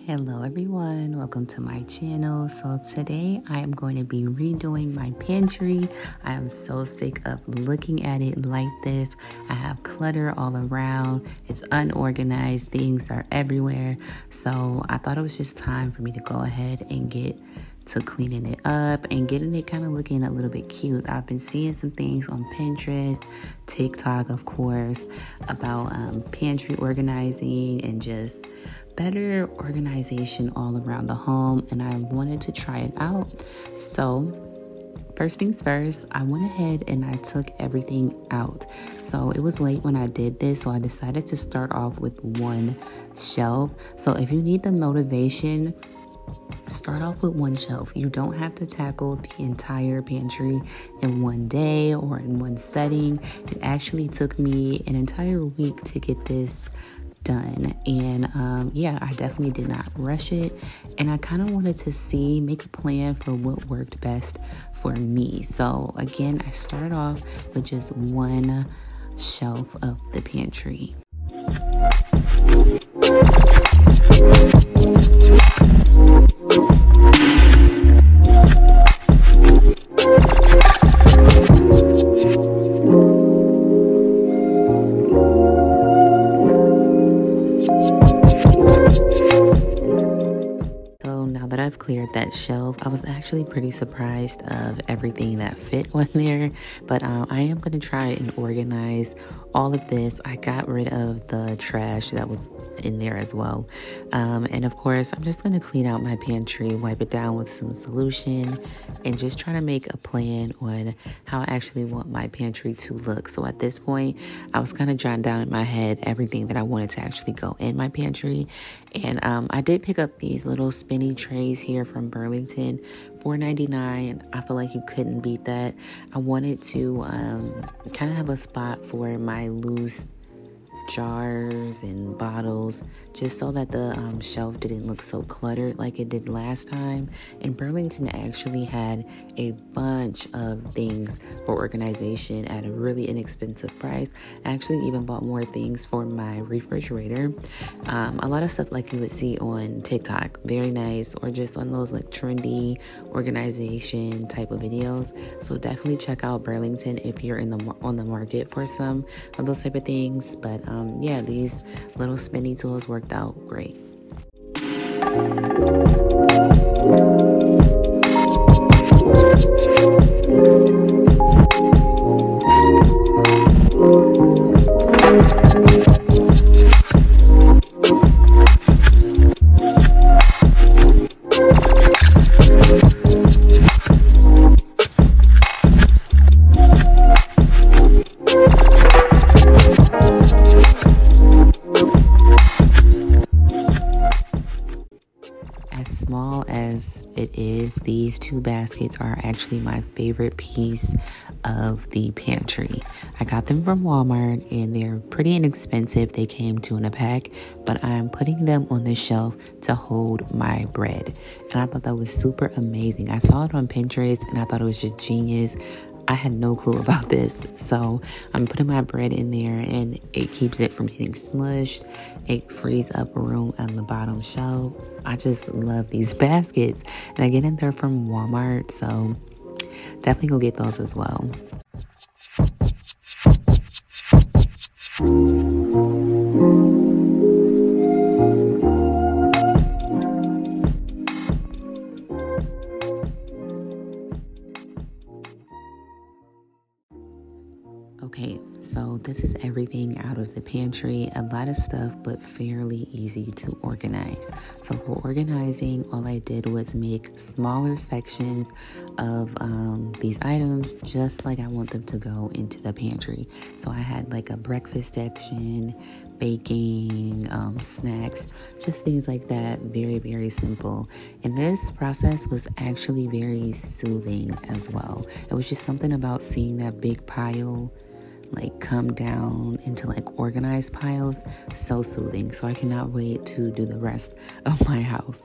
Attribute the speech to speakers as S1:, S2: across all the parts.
S1: Hello everyone, welcome to my channel. So today I am going to be redoing my pantry. I am so sick of looking at it like this. I have clutter all around, it's unorganized, things are everywhere. So I thought it was just time for me to go ahead and get to cleaning it up and getting it kind of looking a little bit cute. I've been seeing some things on Pinterest, TikTok of course, about pantry organizing and just better organization all around the home, and I wanted to try it out. So first things first, I went ahead and I took everything out. So it was late when I did this, so I decided to start off with one shelf. So if you need the motivation, start off with one shelf. You don't have to tackle the entire pantry in one day or in one setting. It actually took me an entire week to get this done, and yeah, I definitely did not rush it, and I kind of wanted to make a plan for what worked best for me. So again, I started off with just one shelf of the pantry. I've cleared that shelf. I was actually pretty surprised of everything that fit on there, but I am going to try and organize all of this. I got rid of the trash that was in there as well, and of course I'm just going to clean out my pantry, wipe it down with some solution, and just try to make a plan on how I actually want my pantry to look. So at this point, I was kind of jotting down in my head everything that I wanted to actually go in my pantry, and I did pick up these little spinny trays here from Burlington, $4.99. I feel like you couldn't beat that. I wanted to kind of have a spot for my loose jars and bottles, just so that the shelf didn't look so cluttered like it did last time. And Burlington actually had a bunch of things for organization at a really inexpensive price. I actually even bought more things for my refrigerator. A lot of stuff like you would see on TikTok, very nice, or just on those like trendy organization type of videos. So definitely check out Burlington if you're on the market for some of those type of things. But yeah, these little spinny tools worked out great. As small as it is, these two baskets are actually my favorite piece of the pantry. I got them from Walmart and they're pretty inexpensive. They came 2 in a pack, but I'm putting them on the shelf to hold my bread. And I thought that was super amazing. I saw it on Pinterest and I thought it was just genius. I had no clue about this, so I'm putting my bread in there and it keeps it from getting smushed. It frees up room on the bottom shelf. I just love these baskets, and again, they're from Walmart, so definitely go get those as well. Okay, so this is everything out of the pantry. A lot of stuff, but fairly easy to organize. So for organizing, all I did was make smaller sections of these items, just like I want them to go into the pantry. So I had like a breakfast section, baking, snacks, just things like that. Very, very simple. And this process was actually very soothing as well. It was just something about seeing that big pile like come down into like organized piles, so soothing. So I cannot wait to do the rest of my house.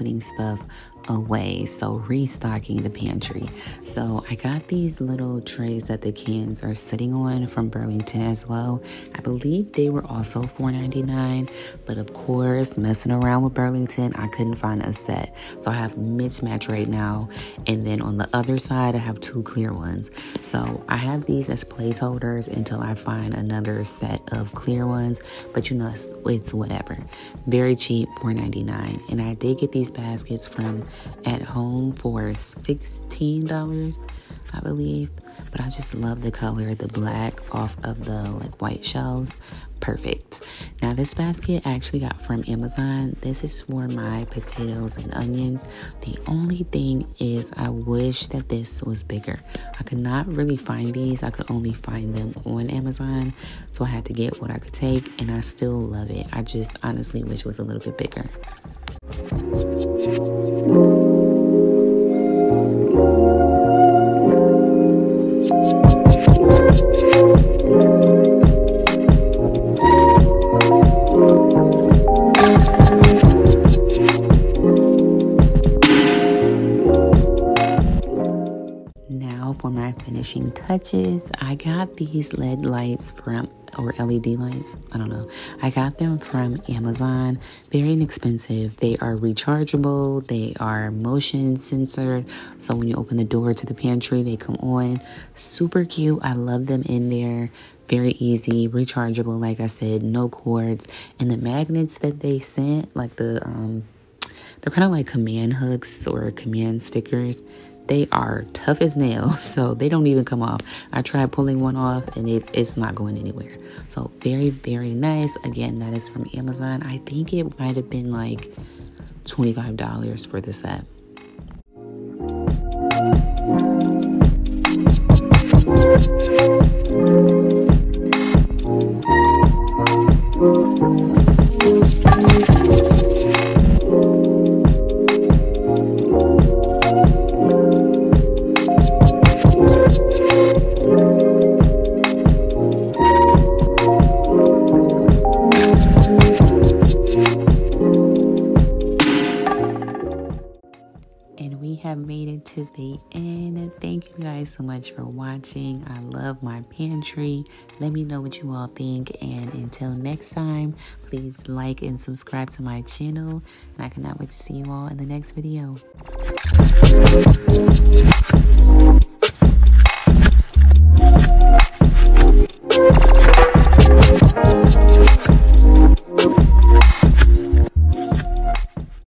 S1: putting stuff away. So restocking the pantry. So I got these little trays that the cans are sitting on from Burlington as well. I believe they were also $4.99, but of course, messing around with Burlington, I couldn't find a set. So I have mismatch right now, and then on the other side I have 2 clear ones. So I have these as placeholders until I find another set of clear ones, but you know, it's whatever. Very cheap, $4.99. And I did get these baskets from At Home for $16, I believe, but I just love the color, the black off of the like white shelves. Perfect. Now this basket I actually got from Amazon. This is for my potatoes and onions. The only thing is I wish that this was bigger. I could not really find these. I could only find them on Amazon, so I had to get what I could take, and I still love it. I just honestly wish it was a little bit bigger. Now for my finishing touches, I got these LED lights or LED lights, I don't know. I got them from Amazon. Very inexpensive. They are rechargeable. They are motion censored. So when you open the door to the pantry, they come on. Super cute. I love them in there. Very easy, rechargeable, like I said, no cords. And the magnets that they sent, like they're kind of like command hooks or command stickers. They are tough as nails, so they don't even come off. I tried pulling one off and it's not going anywhere. So very, very nice. Again, that is from Amazon. I think it might have been like $25 for the set. Have made it to the end. Thank you guys so much for watching. I love my pantry. Let me know what you all think, and until next time, please like and subscribe to my channel, and I cannot wait to see you all in the next video.